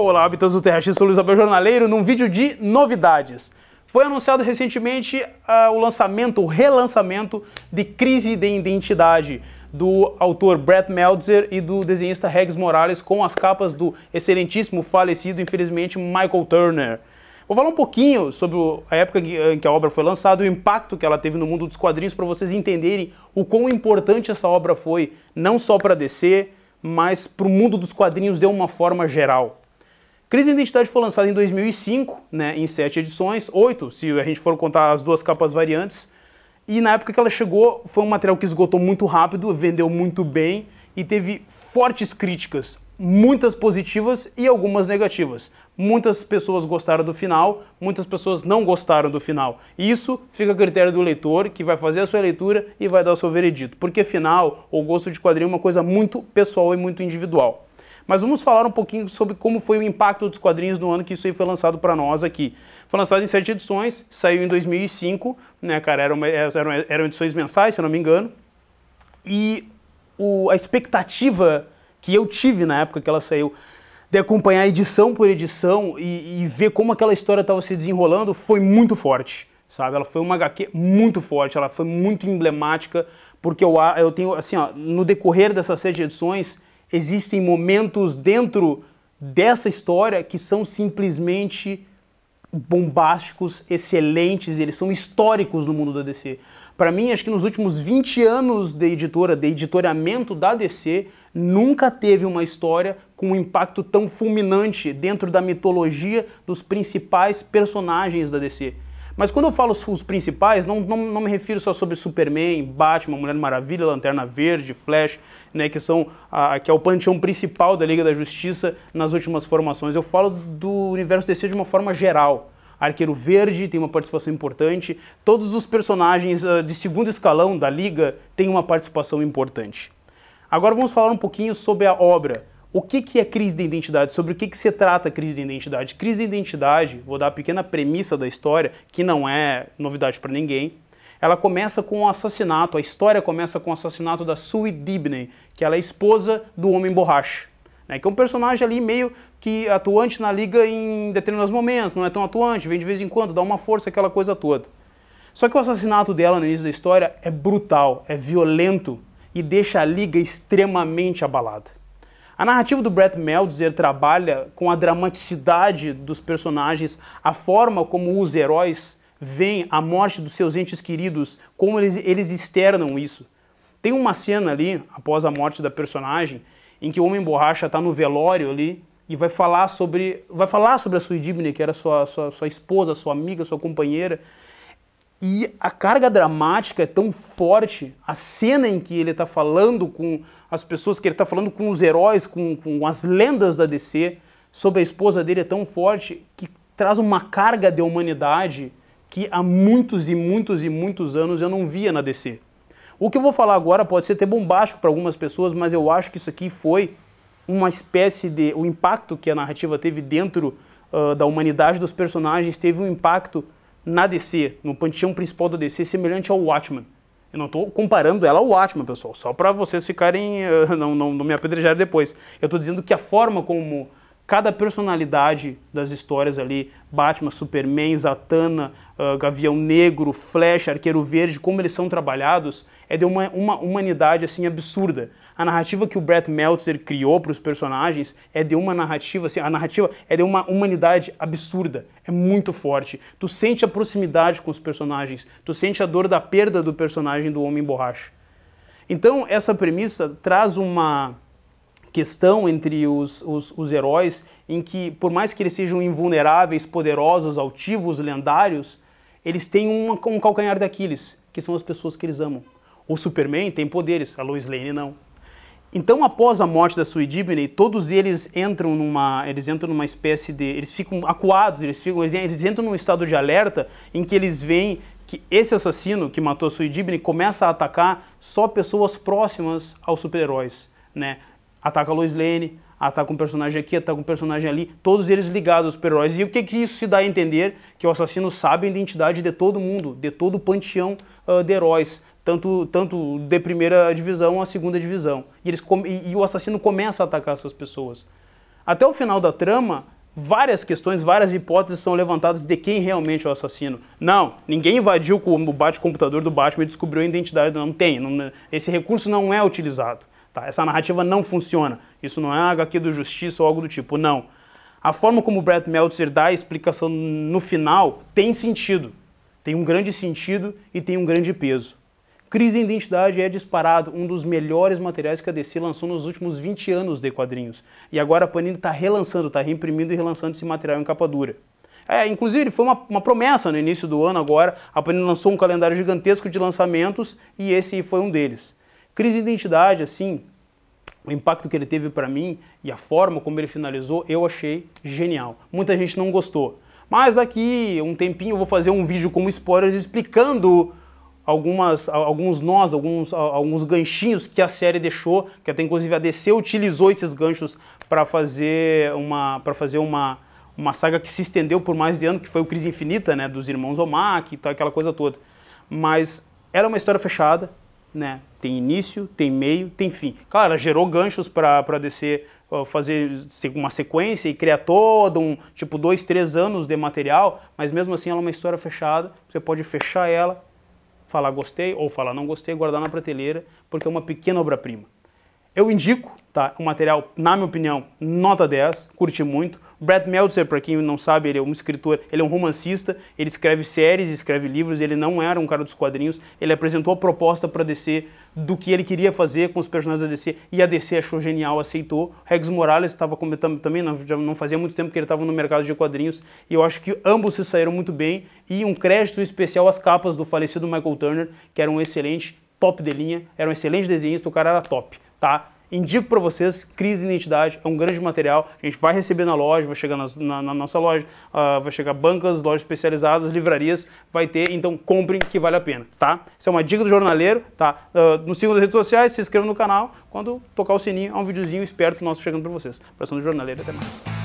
Olá, habitantes do Terra X, sou o Luiz Abel Jornaleiro, num vídeo de novidades. Foi anunciado recentemente o lançamento, o relançamento de Crise de Identidade, do autor Brett Meltzer e do desenhista Regis Morales, com as capas do excelentíssimo, falecido, infelizmente, Michael Turner. Vou falar um pouquinho sobre a época em que a obra foi lançada, o impacto que ela teve no mundo dos quadrinhos, para vocês entenderem o quão importante essa obra foi, não só para DC, mas para o mundo dos quadrinhos de uma forma geral. Crise de Identidade foi lançada em 2005, né, em 7 edições, 8, se a gente for contar as duas capas variantes, e na época que ela chegou foi um material que esgotou muito rápido, vendeu muito bem e teve fortes críticas, muitas positivas e algumas negativas. Muitas pessoas gostaram do final, muitas pessoas não gostaram do final. Isso fica a critério do leitor, que vai fazer a sua leitura e vai dar o seu veredito. Porque final, ou gosto de quadrinho, é uma coisa muito pessoal e muito individual. Mas vamos falar um pouquinho sobre como foi o impacto dos quadrinhos no ano que isso aí foi lançado para nós aqui. Foi lançado em 7 edições, saiu em 2005, né, cara, eram edições mensais, se eu não me engano. E a expectativa que eu tive na época que ela saiu, de acompanhar edição por edição e ver como aquela história estava se desenrolando, foi muito forte, sabe? Ela foi uma HQ muito forte, ela foi muito emblemática, porque eu tenho, assim, ó, no decorrer dessas 7 edições, existem momentos dentro dessa história que são simplesmente bombásticos, excelentes, eles são históricos no mundo da DC. Para mim, acho que nos últimos 20 anos de editoriamento da DC, nunca teve uma história com um impacto tão fulminante dentro da mitologia dos principais personagens da DC. Mas quando eu falo os principais, não me refiro só sobre Superman, Batman, Mulher Maravilha, Lanterna Verde, Flash, né, que é o panteão principal da Liga da Justiça nas últimas formações. Eu falo do universo DC de uma forma geral. Arqueiro Verde tem uma participação importante, todos os personagens de segundo escalão da Liga têm uma participação importante. Agora vamos falar um pouquinho sobre a obra. O que é Crise de Identidade? Sobre o que se trata a Crise de Identidade? Crise de Identidade, vou dar a pequena premissa da história, que não é novidade para ninguém. Ela começa com o assassinato, a história começa com o assassinato da Sue Dibney, que ela é esposa do Homem Borracha, né, que é um personagem ali meio que atuante na Liga em determinados momentos, não é tão atuante, vem de vez em quando, dá uma força, aquela coisa toda. Só que o assassinato dela no início da história é brutal, é violento e deixa a Liga extremamente abalada. A narrativa do Brett Meltzer trabalha com a dramaticidade dos personagens, a forma como os heróis veem a morte dos seus entes queridos, como eles externam isso. Tem uma cena ali, após a morte da personagem, em que o Homem Borracha está no velório ali e vai falar sobre a Sue Dibney, que era sua esposa, sua amiga, sua companheira. E a carga dramática é tão forte, a cena em que ele está falando com as pessoas, que ele está falando com os heróis, com as lendas da DC, sobre a esposa dele é tão forte, que traz uma carga de humanidade que há muitos e muitos e muitos anos eu não via na DC. O que eu vou falar agora pode ser até bombástico para algumas pessoas, mas eu acho que isso aqui foi uma espécie de... O impacto que a narrativa teve dentro da humanidade dos personagens teve um impacto na DC, no panteão principal da DC, semelhante ao Watchmen. Eu não estou comparando ela ao Watchmen, pessoal, só para vocês ficarem, não me apedrejarem depois. Eu estou dizendo que a forma como cada personalidade das histórias ali, Batman, Superman, Zatanna, Gavião Negro, Flash, Arqueiro Verde, como eles são trabalhados, é de uma humanidade assim absurda. A narrativa que o Brett Meltzer criou para os personagens é de uma narrativa, assim, a narrativa é de uma humanidade absurda, é muito forte. Tu sente a proximidade com os personagens, tu sente a dor da perda do personagem do Homem Borracha. Então essa premissa traz uma questão entre os heróis em que, por mais que eles sejam invulneráveis, poderosos, altivos, lendários, eles têm um calcanhar daqueles, que são as pessoas que eles amam. O Superman tem poderes, a Lois Lane não. Então, após a morte da Sue Dibney, todos eles entram numa espécie de... Eles ficam acuados, eles entram num estado de alerta em que eles veem que esse assassino que matou a Sue Dibney começa a atacar só pessoas próximas aos super-heróis, né? Ataca a Lois Lane, ataca um personagem aqui, ataca um personagem ali, todos eles ligados aos super-heróis. E o que isso se dá a entender? Que o assassino sabe a identidade de todo mundo, de todo o panteão de heróis. tanto de primeira divisão à segunda divisão. E o assassino começa a atacar essas pessoas. Até o final da trama, várias questões, várias hipóteses são levantadas de quem realmente é o assassino. Não, ninguém invadiu o bate-computador do Batman e descobriu a identidade. Não tem, esse recurso não é utilizado. Tá? Essa narrativa não funciona. Isso não é a HQ do Justiça ou algo do tipo, não. A forma como o Brett Meltzer dá a explicação no final tem sentido. Tem um grande sentido e tem um grande peso. Crise de Identidade é disparado um dos melhores materiais que a DC lançou nos últimos 20 anos de quadrinhos. E agora a Panini está relançando, está reimprimindo e relançando esse material em capa dura. Inclusive, foi uma promessa no início do ano agora, a Panini lançou um calendário gigantesco de lançamentos e esse foi um deles. Crise de Identidade, assim, o impacto que ele teve para mim e a forma como ele finalizou, eu achei genial. Muita gente não gostou. Mas daqui um tempinho eu vou fazer um vídeo como spoilers explicando alguns nós, alguns ganchinhos que a série deixou, que até inclusive a DC utilizou esses ganchos para fazer uma saga que se estendeu por mais de ano, que foi o Crise Infinita, né, dos irmãos Omak e tal, aquela coisa toda. Mas ela é uma história fechada, né? Tem início, tem meio, tem fim. Claro, ela gerou ganchos para DC fazer uma sequência e criar todo tipo 2, 3 anos de material, mas mesmo assim ela é uma história fechada, você pode fechar ela, falar gostei ou falar não gostei, guardar na prateleira, porque é uma pequena obra-prima. Eu indico, tá? Um material, na minha opinião, nota 10, curti muito. Brett Meltzer, para quem não sabe, ele é um escritor, ele é um romancista, ele escreve séries, escreve livros, ele não era um cara dos quadrinhos, ele apresentou a proposta para DC do que ele queria fazer com os personagens da DC, e a DC achou genial, aceitou. Rex Morales estava comentando também, já não fazia muito tempo que ele estava no mercado de quadrinhos, e eu acho que ambos se saíram muito bem, e um crédito especial às capas do falecido Michael Turner, que era um excelente, top de linha, era um excelente desenhista, o cara era top. Tá? Indico para vocês, Crise de Identidade, é um grande material, a gente vai receber na loja, vai chegar na nossa loja, vai chegar bancas, lojas especializadas, livrarias, vai ter, então comprem que vale a pena, tá? Isso é uma dica do jornaleiro, tá? Nos sigam nas redes sociais, se inscrevam no canal, quando tocar o sininho, é um videozinho esperto nosso chegando para vocês. Abração do jornaleiro, até mais.